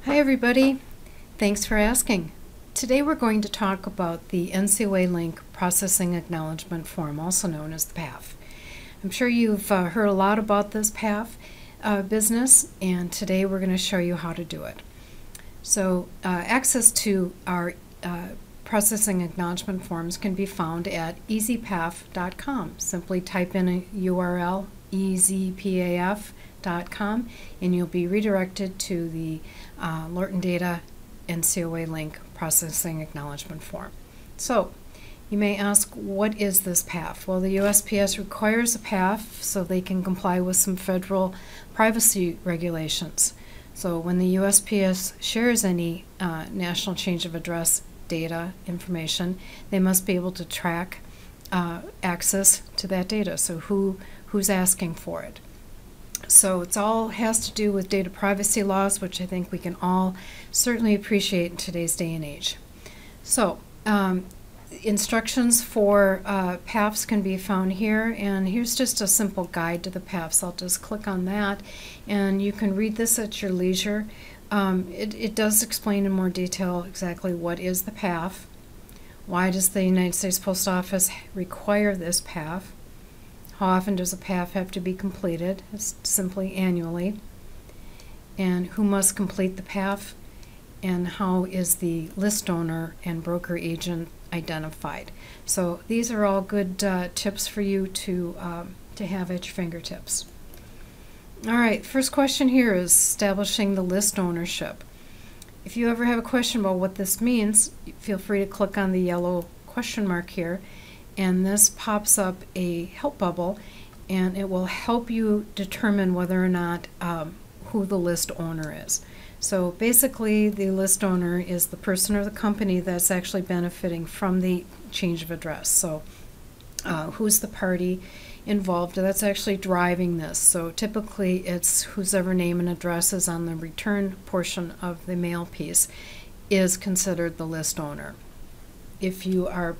Hi everybody, thanks for asking. Today we're going to talk about the NCOALink Processing Acknowledgement Form, also known as the PAF. I'm sure you've heard a lot about this PAF business, and today we're going to show you how to do it. So access to our processing acknowledgement forms can be found at ezPAF.com. Simply type in a URL, ezPAF.com, and you'll be redirected to the Lorton Data NCOALink Processing Acknowledgement Form. So, you may ask, what is this PAF? Well, the USPS requires a PAF so they can comply with some federal privacy regulations. So when the USPS shares any national change of address data information, they must be able to track access to that data. So who's asking for it? So it's all has to do with data privacy laws, which I think we can all certainly appreciate in today's day and age. So instructions for PAFs can be found here, and here's just a simple guide to the PAFs. I'll just click on that, and you can read this at your leisure. It does explain in more detail exactly what is the PAF, why does the United States Post Office require this PAF, how often does a PAF have to be completed. It's simply annually, and who must complete the PAF, and how is the list owner and broker agent identified. So these are all good tips for you to have at your fingertips. All right, first question here is establishing the list ownership. If you ever have a question about what this means, feel free to click on the yellow question mark here, and this pops up a help bubble, and it will help you determine whether or not who the list owner is. So basically, the list owner is the person or the company that's actually benefiting from the change of address. So who's the party involved that's actually driving this? So typically it's whosever name and address is on the return portion of the mail piece is considered the list owner. If you are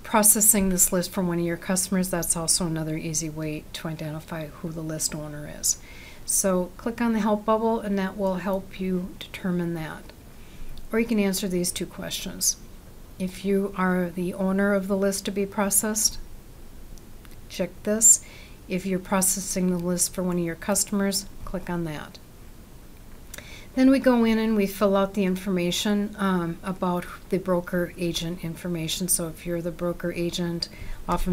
processing this list for one of your customers, that's also another easy way to identify who the list owner is. So click on the help bubble, and that will help you determine that. Or you can answer these two questions. If you are the owner of the list to be processed, check this. If you're processing the list for one of your customers, click on that. Then we go in and we fill out the information about the broker agent information. So if you're the broker agent,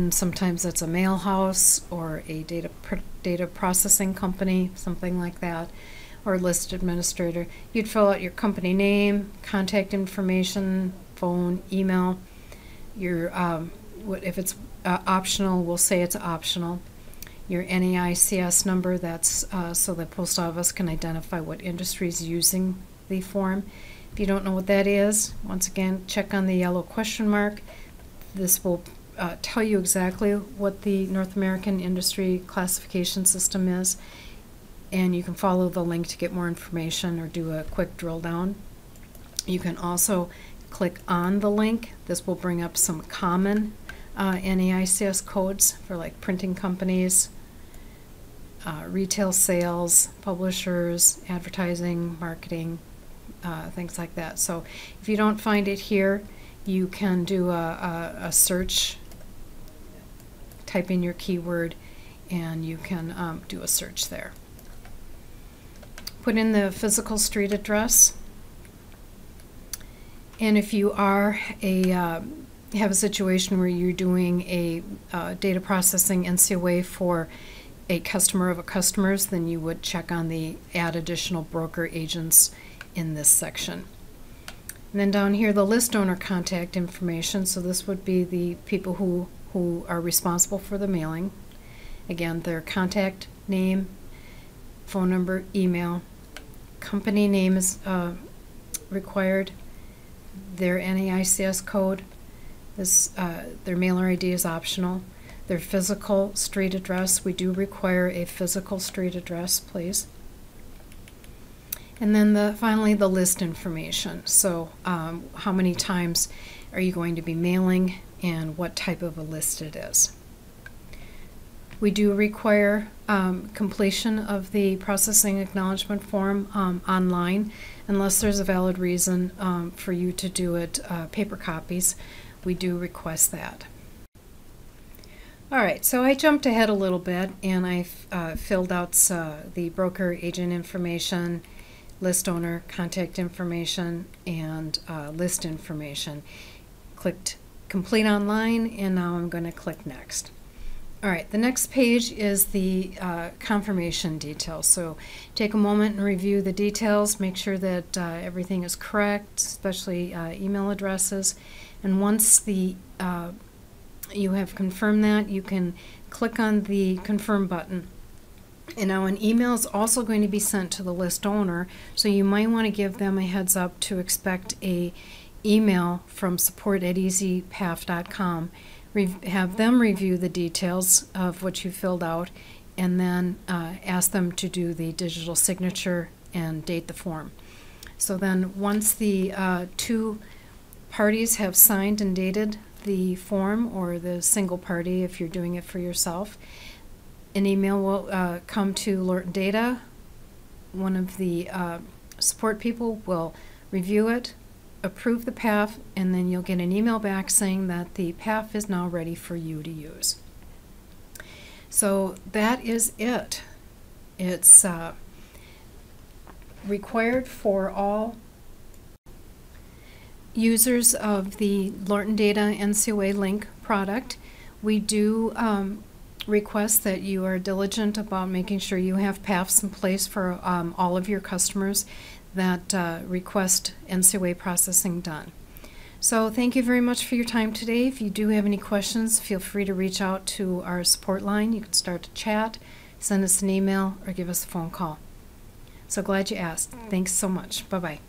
sometimes it's a mail house or a data processing company, something like that, or list administrator. You'd fill out your company name, contact information, phone, email. Your if it's optional, we'll say it's optional. Your NAICS number, that's so the post office can identify what industry is using the form. If you don't know what that is, once again, check on the yellow question mark. This will tell you exactly what the North American Industry Classification System is, and you can follow the link to get more information or do a quick drill down. You can also click on the link. This will bring up some common NAICS codes for like printing companies, retail sales, publishers, advertising, marketing, things like that. So if you don't find it here, you can do a search, type in your keyword, and you can do a search there. Put in the physical street address, and if you are have a situation where you're doing a data processing NCOA for a customer of a customer's, then you would check on the add additional broker agents in this section. And then down here, the list owner contact information. So this would be the people who are responsible for the mailing. Again, their contact name, phone number, email, company name is required, their NAICS code, their mailer ID is optional, their physical street address. We do require a physical street address, please. And then finally the list information. So how many times are you going to be mailing and what type of a list it is. We do require completion of the processing acknowledgement form online, unless there's a valid reason for you to do it paper copies. We do request that. Alright, so I jumped ahead a little bit and I filled out the broker agent information, list owner contact information, and list information. Clicked complete online, and now I'm going to click next. Alright, the next page is the confirmation details. So take a moment and review the details, make sure that everything is correct, especially email addresses. And once you have confirmed that, you can click on the confirm button. And now an email is also going to be sent to the list owner, so you might want to give them a heads up to expect a email from support@ezPAF.com. Have them review the details of what you filled out, and then ask them to do the digital signature and date the form. So then once the two parties have signed and dated the form, or the single party if you're doing it for yourself, an email will come to Lorton Data. One of the support people will review it, approve the PAF, and then you'll get an email back saying that the PAF is now ready for you to use. So that is it. It's required for all users of the Lorton Data NCOALink product. We do request that you are diligent about making sure you have PAFs in place for all of your customers that request NCOA processing done. So thank you very much for your time today. If you do have any questions, feel free to reach out to our support line. You can start to chat, send us an email, or give us a phone call. So glad you asked. Thanks so much. Bye-bye.